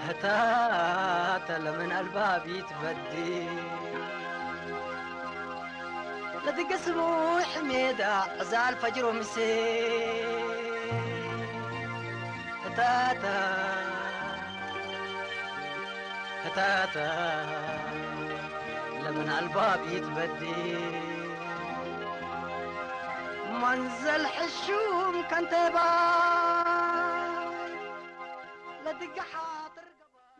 هتاتا لمن الباب يتبدي لدق اسمه حميدة عزال فجر ومسي هتاتا لمن الباب يتبدي منزل حشوم كانتباي لدق حاطر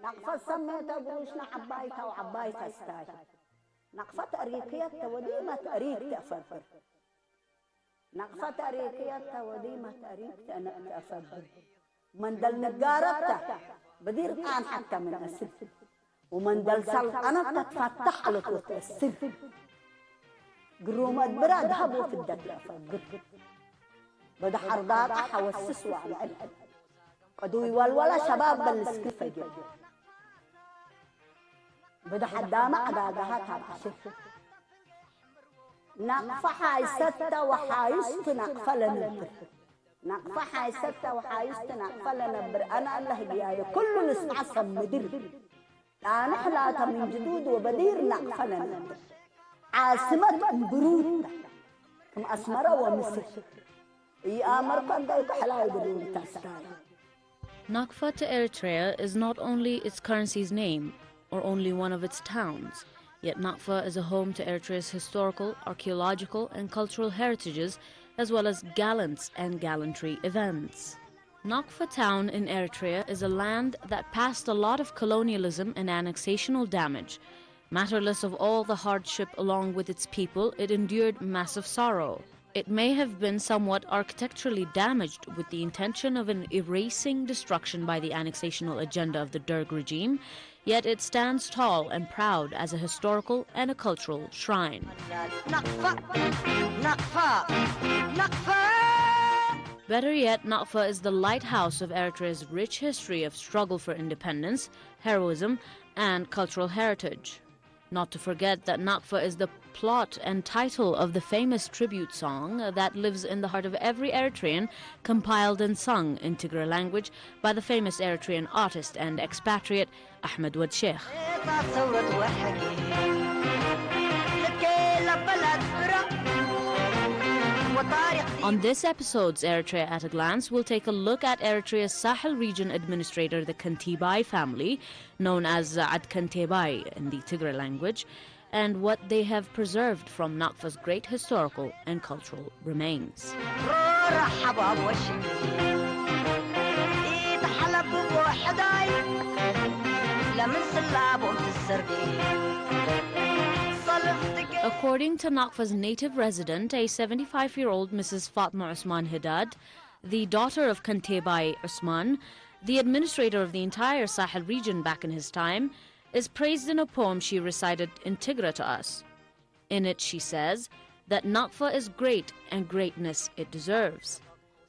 نقفة سميتها بروشنا عبايتها وعبايتها استاي نقفة أريكية وديمة أريك تأفبر نقفة أريكية وديمة أريك تأفبر من دل نقاربته بدير قان حتى من أسر ومن دل سلطنة تتفتح لك وتأسر قروم أدبرا ذهبوا في الدكة فقر بدا حردات حوسس وعلى قدوي والولا شباب بالسكفة جل بدا حدامة عدادها تابعشر نقفة حايستة وحايست نقفة لنبر نقفة حايستة وحايست نقفة لنبر أنا الله جاي كل نسمع سمدر لا نحلاتها من جدود وبدير نقفة لنبر عاصمة برود كم أسمرة ومصر يأمركم دايك حلاي بدون تستاي. Nakfa to Eritrea is not only its currency's name or only one of its towns, yet Nakfa is a home to Eritrea's historical, archaeological and cultural heritages as well as gallants and gallantry events. Nakfa town in Eritrea is a land that passed a lot of colonialism and annexational damage. Matterless of all the hardship along with its people, it endured massive sorrow. It may have been somewhat architecturally damaged with the intention of an erasing destruction by the annexational agenda of the Derg regime, yet it stands tall and proud as a historical and a cultural shrine. Better yet, Nakfa is the lighthouse of Eritrea's rich history of struggle for independence, heroism, and cultural heritage. Not to forget that Nakfa is the plot and title of the famous tribute song that lives in the heart of every Eritrean, compiled and sung in Tigray language by the famous Eritrean artist and expatriate Ahmed Wad Sheikh. On this episode's Eritrea at a Glance, we'll take a look at Eritrea's Sahel region administrator, the Kantebai family, known as Kantebai in the Tigray language, and what they have preserved from Nakfa's great historical and cultural remains. According to Nakfa's native resident, a 75-year-old Mrs. Fatma Usman Hidad, the daughter of Kantebai Usman, the administrator of the entire Sahel region back in his time, is praised in a poem she recited in Tigray to us. In it she says that Nakfa is great and greatness it deserves.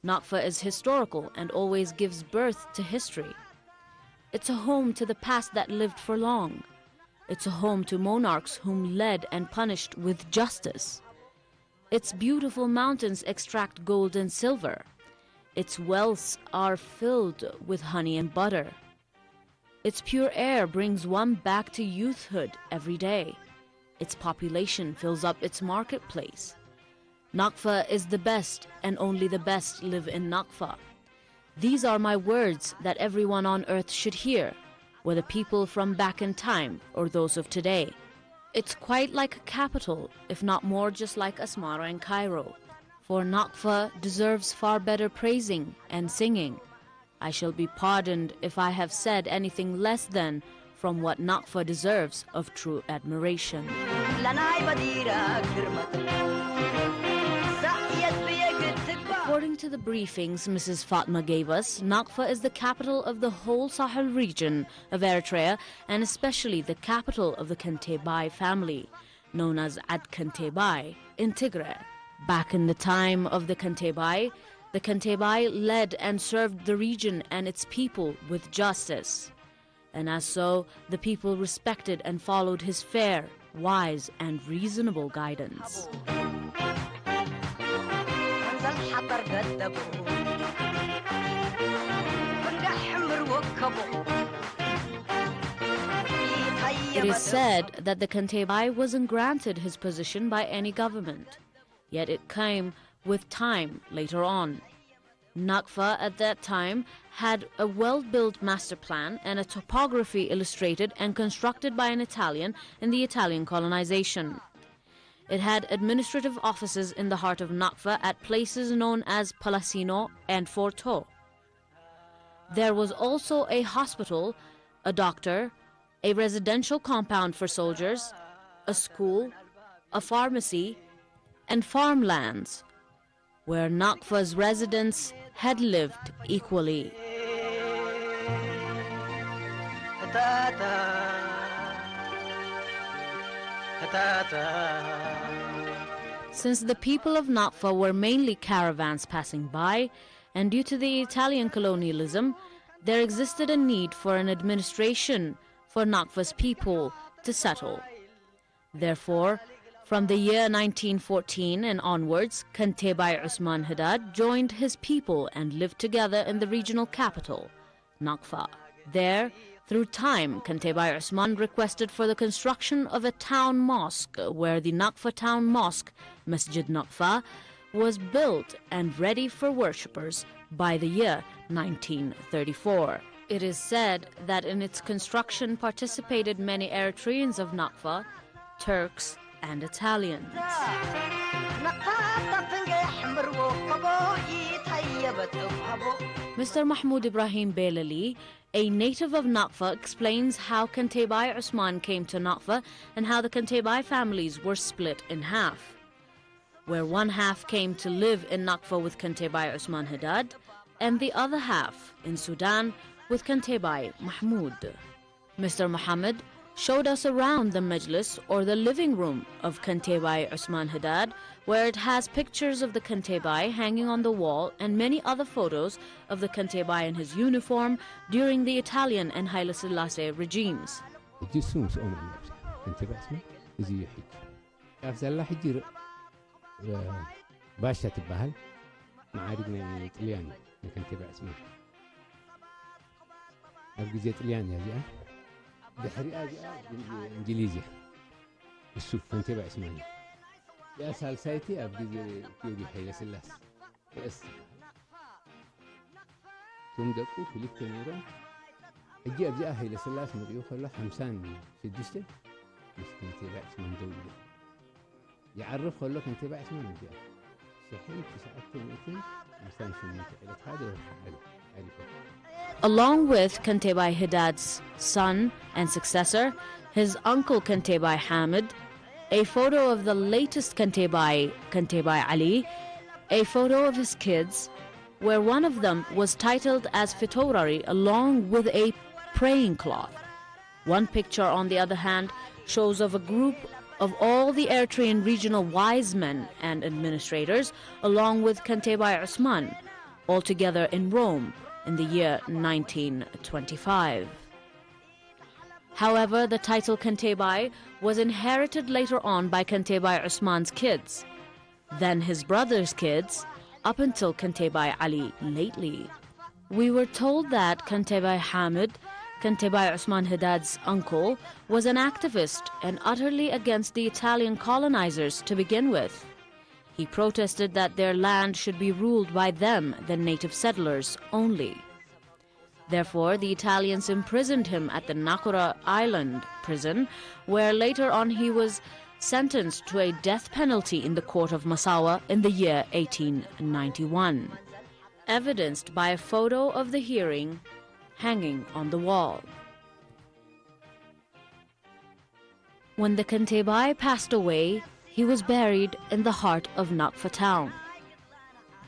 Nakfa is historical and always gives birth to history. It's a home to the past that lived for long. It's a home to monarchs whom led and punished with justice. Its beautiful mountains extract gold and silver. Its wells are filled with honey and butter. Its pure air brings one back to youthhood every day. Its population fills up its marketplace. Nakfa is the best, and only the best live in Nakfa. These are my words that everyone on earth should hear, whether people from back in time or those of today. It's quite like a capital, if not more just like Asmara and Cairo. For Nakfa deserves far better praising and singing. I shall be pardoned if I have said anything less than from what Nakfa deserves of true admiration. According to the briefings Mrs. Fatma gave us, Nakfa is the capital of the whole Sahel region of Eritrea and especially the capital of the Kantebai family, known as Kantebai in Tigray. Back in the time of the Kantebai led and served the region and its people with justice. And as so, the people respected and followed his fair, wise, and reasonable guidance. حطر قدبو بنحمر وكبو. It is said that the Kantebai wasn't granted his position by any government, yet it came with time later on. Nakfa at that time had a well-built master plan and a topography illustrated and constructed by an Italian in the Italian colonization. It had administrative offices in the heart of Nakfa at places known as Palasino and Forto. There was also a hospital, a doctor, a residential compound for soldiers, a school, a pharmacy, and farmlands, where Nakfa's residents had lived equally. Since the people of Nakfa were mainly caravans passing by, and due to the Italian colonialism, there existed a need for an administration for Nakfa's people to settle. Therefore, from the year 1914 and onwards, Kantebai Usman Haddad joined his people and lived together in the regional capital, Nakfa. There, through time, Kantebai Usman requested for the construction of a town mosque, where the Nakfa town mosque, Masjid Nakfa, was built and ready for worshippers by the year 1934. It is said that in its construction participated many Eritreans of Nakfa, Turks, and Italians. Mr. Mahmoud Ibrahim Belali, a native of Nakfa, explains how Kantebai Usman came to Nakfa and how the Kantebai families were split in half, where one half came to live in Nakfa with Kantebai Usman Haddad and the other half in Sudan with Kantebai Mahmoud. Mr. Muhammad showed us around the majlis, or the living room of Kantebai Usman Haddad, where it has pictures of the Kantebai hanging on the wall and many other photos of the Kantebai in his uniform during the Italian and Haile Selassie regimes. بحريقة إنجليزية السوق كانتباي اسمها يا سالسايتي أبدي تيودي حيلة سلاس بس ثم دقوا في الكتنيرو أجي أبدي حيلة سلاس مريو خلا 50 في الدستة بس كانتباي اسمها دولة يعرف خلا كانتباي اسمها نجا شحين 9 مثلا شو المتعلق هذا Along with Kantebai Haddad's son and successor, his uncle Kantebai Hamid, a photo of the latest Kantebai, Kantebai Ali, a photo of his kids, where one of them was titled as Fitorari along with a praying cloth. One picture, on the other hand, shows of a group of all the Eritrean regional wise men and administrators, along with Kantebai Usman, all together in Rome in the year 1925. However, the title Kantebai was inherited later on by Kantebai Usman's kids, then his brother's kids, up until Kantebai Ali lately. We were told that Kantebai Hamid, Kantebai Usman Haddad's uncle, was an activist and utterly against the Italian colonizers to begin with. He protested that their land should be ruled by them, the native settlers, only. Therefore, the Italians imprisoned him at the Nakura Island prison, where later on he was sentenced to a death penalty in the court of Massawa in the year 1891, evidenced by a photo of the hearing hanging on the wall. When the Kantebai passed away, he was buried in the heart of Nakfa town.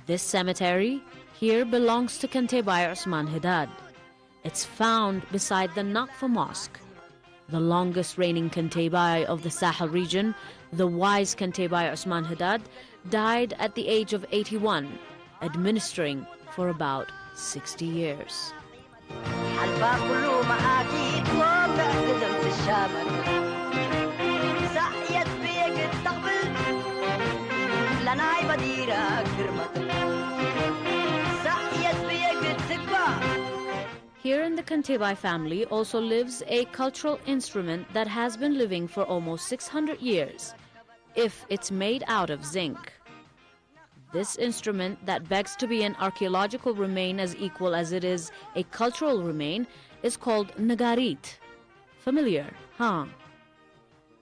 This cemetery here belongs to Kantebai Usman Haddad. It's found beside the Nakfa Mosque. The longest reigning Kantebai of the Sahel region, the wise Kantebai Usman Haddad, died at the age of 81, administering for about 60 years. لناي بديرة كرمت Here in the Kantebai family also lives a cultural instrument that has been living for almost 600 years, if it's made out of zinc. This instrument that begs to be an archaeological remain as equal as it is a cultural remain is called Nagarit. Familiar, huh?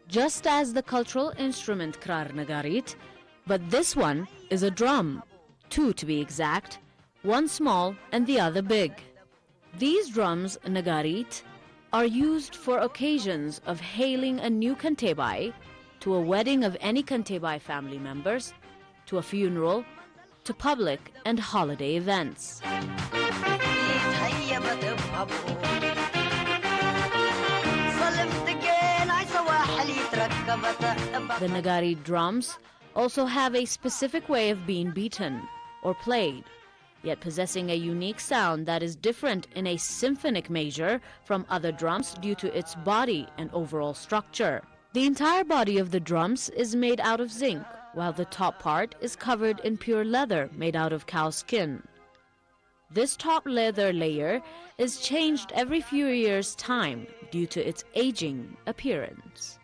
Just as the cultural instrument Krar Nagarit, but this one is a drum, 2 to be exact, one small and the other big. These drums, Nagarit, are used for occasions of hailing a new Kantebai, to a wedding of any Kantebai family members, to a funeral, to public and holiday events. The Nagarit drums also have a specific way of being beaten or played, yet possessing a unique sound that is different in a symphonic measure from other drums due to its body and overall structure. The entire body of the drums is made out of zinc, while the top part is covered in pure leather made out of cow skin. This top leather layer is changed every few years' time due to its aging appearance.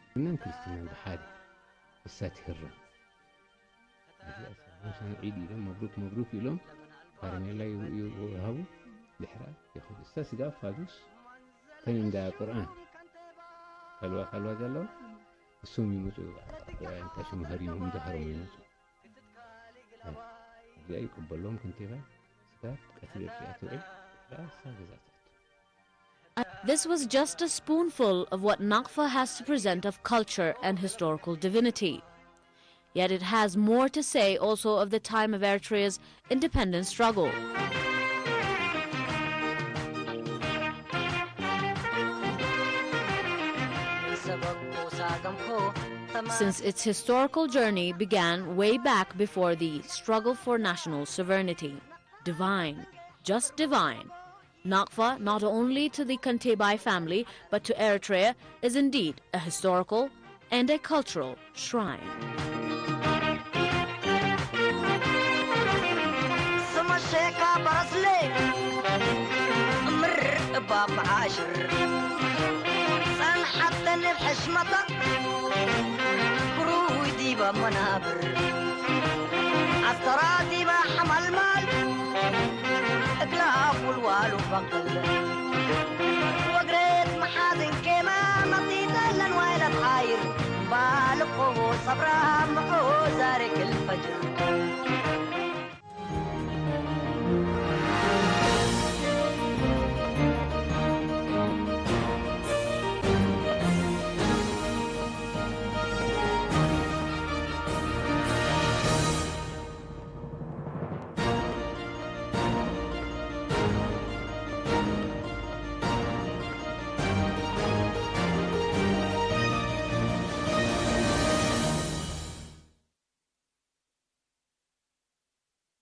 This was just a spoonful of what Nakfa has to present of culture and historical divinity. Yet it has more to say also of the time of Eritrea's independence struggle. Since its historical journey began way back before the struggle for national sovereignty. Divine, just divine. Nakfa, not only to the Kantebai family, but to Eritrea, is indeed a historical and a cultural shrine. وقريت محازن كيما نطيت لنويلة حاير بالقوه صبرها محو زارك الفجر